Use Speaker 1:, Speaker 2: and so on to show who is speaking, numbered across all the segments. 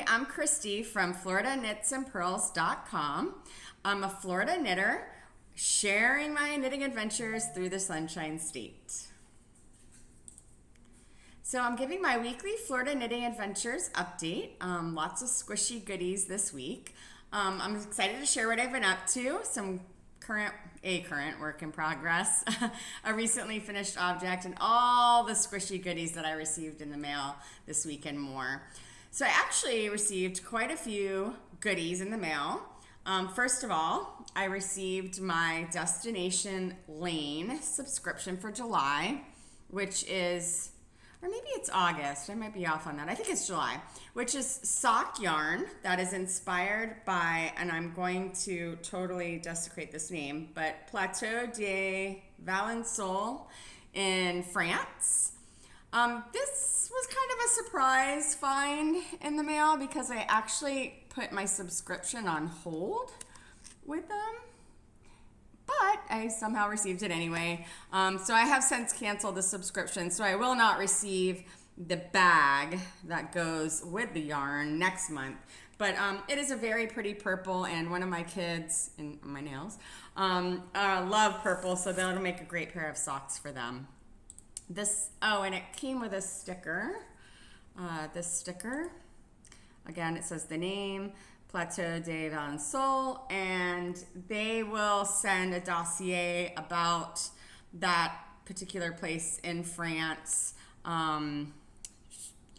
Speaker 1: I'm Kristie from FloridaKnitsandPurls.com. I'm a Florida knitter sharing my knitting adventures through the Sunshine State. So I'm giving my weekly Florida Knitting Adventures update. Lots of squishy goodies this week. I'm excited to share what I've been up to, some current work in progress, a recently finished object, and all the squishy goodies that I received in the mail this week and more. So I actually received quite a few goodies in the mail. First of all, I received my Destination Lane subscription for July, which is, or maybe it's August, I might be off on that. I think it's July, which is sock yarn that is inspired by, and I'm going to totally desecrate this name, but Plateau de Valensole in France. This was kind of a surprise find in the mail because I actually put my subscription on hold with them, but I somehow received it anyway. So I have since canceled the subscription, so I will not receive the bag that goes with the yarn next month. But it is a very pretty purple, and one of my kids, and my nails, love purple, so that'll make a great pair of socks for them. And it came with a sticker. This sticker, again, it says the name, Plateau de Valensole, and they will send a dossier about that particular place in France,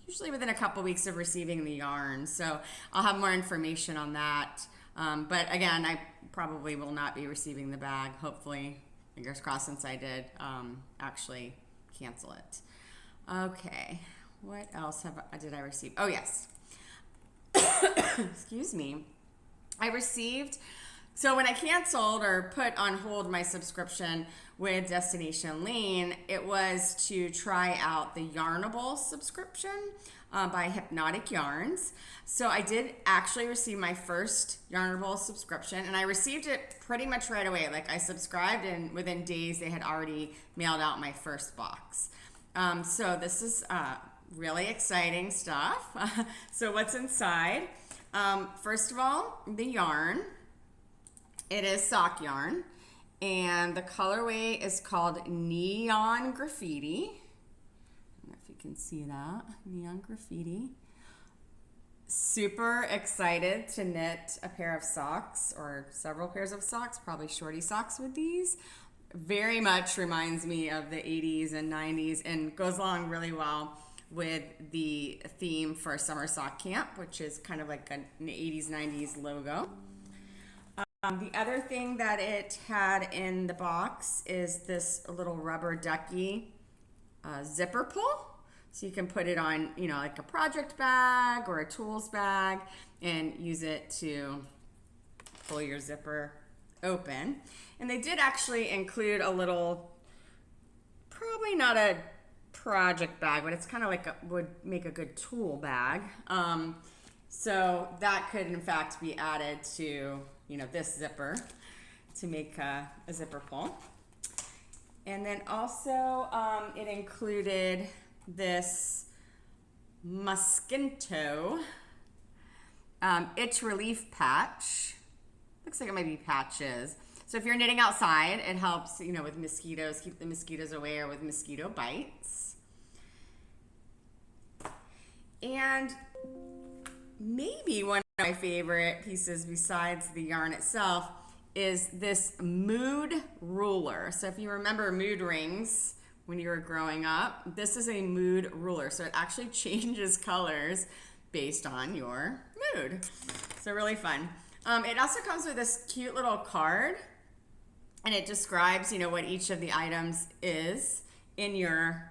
Speaker 1: usually within a couple weeks of receiving the yarn. So I'll have more information on that. But again, I probably will not be receiving the bag, hopefully, fingers crossed, since I did actually cancel it. Okay, what else did I receive? Oh yes. Excuse me. I received, so when I canceled or put on hold my subscription with Destination Lane, it was to try out the Yarnable subscription by Hypnotic Yarns. So I did actually receive my first Yarnable subscription, and I received it pretty much right away. Like, I subscribed, and within days they had already mailed out my first box. So this is really exciting stuff. So what's inside? First of all, the yarn. It is sock yarn, and the colorway is called Neon Graffiti. I don't know if you can see that. Neon Graffiti. Super excited to knit a pair of socks, or several pairs of socks, probably shorty socks with these. Very much reminds me of the 80s and 90s and goes along really well with the theme for Summer Sock Camp, which is kind of like an 80s, 90s logo. The other thing that it had in the box is this little rubber ducky zipper pull. So you can put it on, like a project bag or a tools bag and use it to pull your zipper open. And they did actually include a little, probably not a project bag, but it's kind of like would make a good tool bag. So that could in fact be added to this zipper to make a zipper pull. And then also it included this Mosquito itch relief patch. Looks like it might be patches. So if you're knitting outside, it helps, with mosquitoes, keep the mosquitoes away, or with mosquito bites. And maybe one of my favorite pieces besides the yarn itself is this mood ruler. So if you remember mood rings when you were growing up, this is a mood ruler. So it actually changes colors based on your mood. So really fun. It also comes with this cute little card, and it describes, what each of the items is in your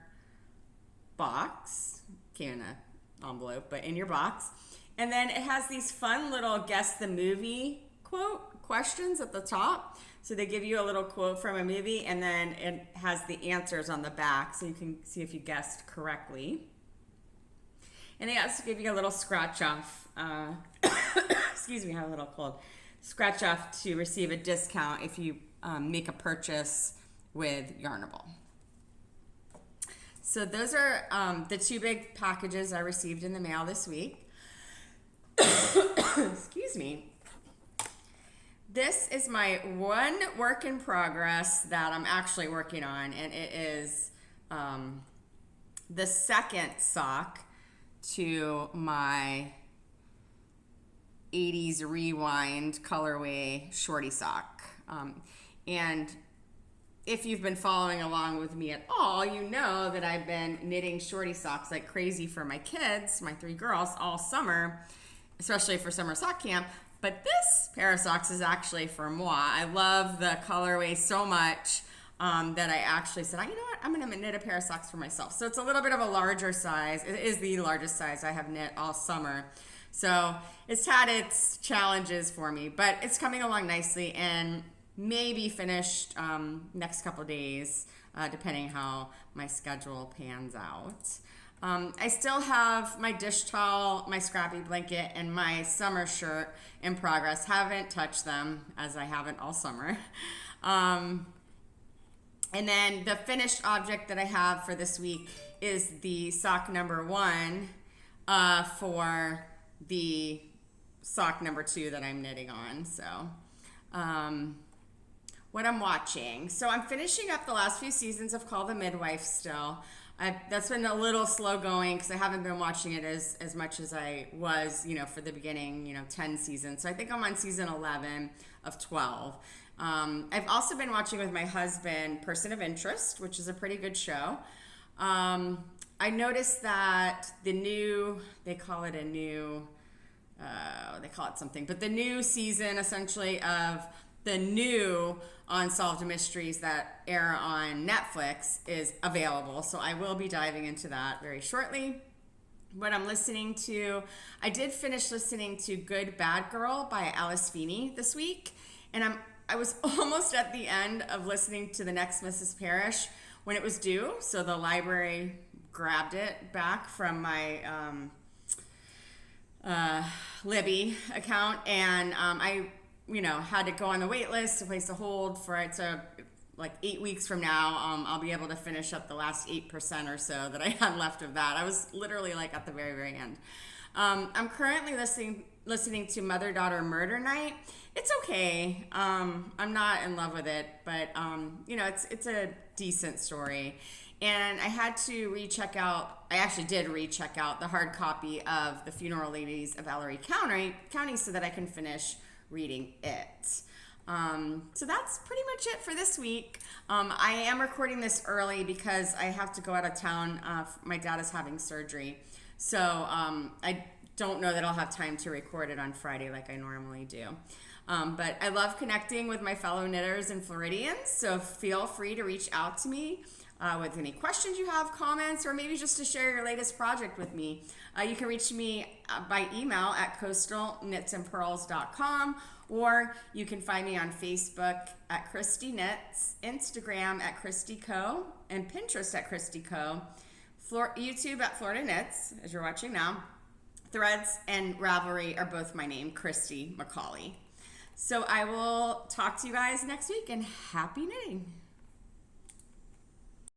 Speaker 1: box. Came in an envelope, but in your box. And then it has these fun little guess the movie questions at the top. So they give you a little quote from a movie, and then it has the answers on the back, so you can see if you guessed correctly. And they also give you a little scratch off. Excuse me, I have a little cold. Scratch off to receive a discount if you make a purchase with Yarnable. So those are the two big packages I received in the mail this week. Excuse me. This is my one work in progress that I'm actually working on, and it is the second sock to my 80s rewind colorway shorty sock. And if you've been following along with me at all, you know that I've been knitting shorty socks like crazy for my kids, my 3 girls, all summer, especially for summer sock camp. But this pair of socks is actually for moi. I love the colorway so much that I actually said, you know what, I'm going to knit a pair of socks for myself. So it's a little bit of a larger size. It is the largest size I have knit all summer. So it's had its challenges for me, but it's coming along nicely and maybe finished next couple days, depending how my schedule pans out. I still have my dish towel, my scrappy blanket, and my summer shirt in progress. Haven't touched them, as I haven't all summer. And then the finished object that I have for this week is the sock number 1 for the sock number 2 that I'm knitting on. So what I'm watching. So I'm finishing up the last few seasons of Call the Midwife still. That's been a little slow going because I haven't been watching it as much as I was, for the beginning, 10 seasons. So I think I'm on season 11 of 12. I've also been watching with my husband Person of Interest, which is a pretty good show. I noticed that they call it something, but the new season essentially of the new Unsolved Mysteries that air on Netflix is available. So I will be diving into that very shortly. What I'm listening to, I did finish listening to Good Bad Girl by Alice Feeney this week. And I was almost at the end of listening to The Next Mrs. Parrish when it was due. So the library grabbed it back from my Libby account. And I had to go on the wait list to place a hold for it. So like 8 weeks from now, I'll be able to finish up the last 8% or so that I had left of that. I was literally like at the very, very end. I'm currently listening to Mother-Daughter Murder Night. It's okay. I'm not in love with it, but it's a decent story. And I had to I actually did recheck out the hard copy of The Funeral Ladies of Ellery County so that I can finish reading it. So that's pretty much it for this week. I am recording this early because I have to go out of town. My dad is having surgery. So I don't know that I'll have time to record it on Friday like I normally do. But I love connecting with my fellow knitters and Floridians. So feel free to reach out to me with any questions you have, comments, or maybe just to share your latest project with me. You can reach me by email at coastalknitsandpurls.com, or you can find me on Facebook at Kristie Knits, Instagram at Kristie Co, and Pinterest at Kristie Co, YouTube at Florida Knits, as you're watching now. Threads and Ravelry are both my name, Kristie McCauley. So I will talk to you guys next week, and happy knitting.